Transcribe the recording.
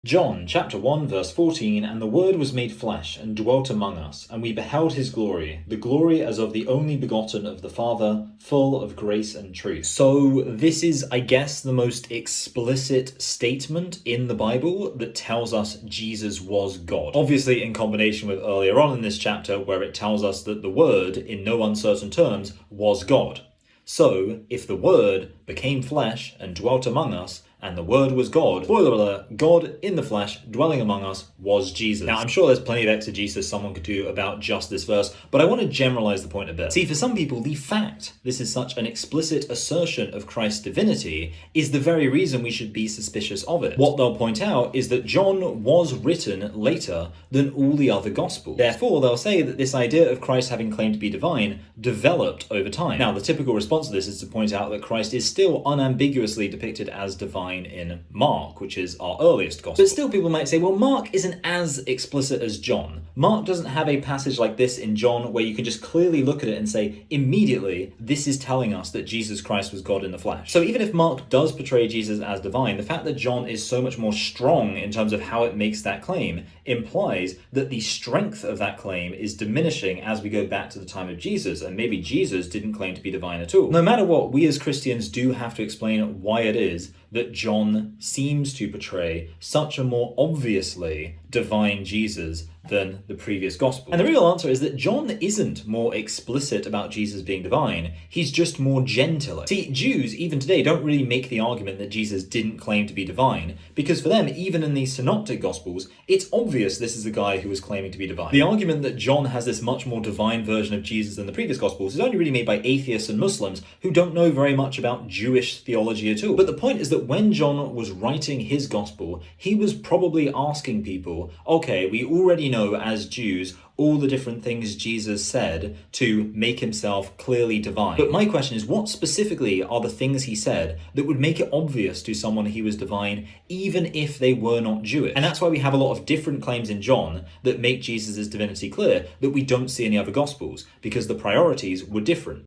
John chapter 1 verse 14, and the Word was made flesh and dwelt among us, and we beheld his glory, the glory as of the only begotten of the Father, full of grace and truth. So this is, I guess, the most explicit statement in the Bible that tells us Jesus was God. Obviously in combination with earlier on in this chapter where it tells us that the Word, in no uncertain terms, was God. So, if the Word became flesh and dwelt among us, and the Word was God, spoiler alert, God in the flesh dwelling among us was Jesus. Now, I'm sure there's plenty of exegesis someone could do about just this verse, but I want to generalize the point a bit. See, for some people, the fact this is such an explicit assertion of Christ's divinity is the very reason we should be suspicious of it. What they'll point out is that John was written later than all the other Gospels. Therefore, they'll say that this idea of Christ having claimed to be divine developed over time. Now, the typical response to this is to point out that Christ is still unambiguously depicted as divine in Mark, which is our earliest gospel. But still people might say, well, Mark isn't as explicit as John. Mark doesn't have a passage like this in John where you can just clearly look at it and say, immediately, this is telling us that Jesus Christ was God in the flesh. So even if Mark does portray Jesus as divine, the fact that John is so much more strong in terms of how it makes that claim implies that the strength of that claim is diminishing as we go back to the time of Jesus, and maybe Jesus didn't claim to be divine at all. No matter what, we as Christians do have to explain why it is that John seems to portray such a more obviously divine Jesus than the previous gospel. And the real answer is that John isn't more explicit about Jesus being divine, he's just more gentler. See, Jews, even today, don't really make the argument that Jesus didn't claim to be divine, because for them, even in the synoptic gospels, it's obvious this is a guy who was claiming to be divine. The argument that John has this much more divine version of Jesus than the previous gospels is only really made by atheists and Muslims who don't know very much about Jewish theology at all. But the point is that when John was writing his gospel, he was probably asking people, okay, we already know as Jews all the different things Jesus said to make himself clearly divine. But my question is, what specifically are the things he said that would make it obvious to someone he was divine, even if they were not Jewish? And that's why we have a lot of different claims in John that make Jesus' divinity clear that we don't see in the other Gospels, because the priorities were different.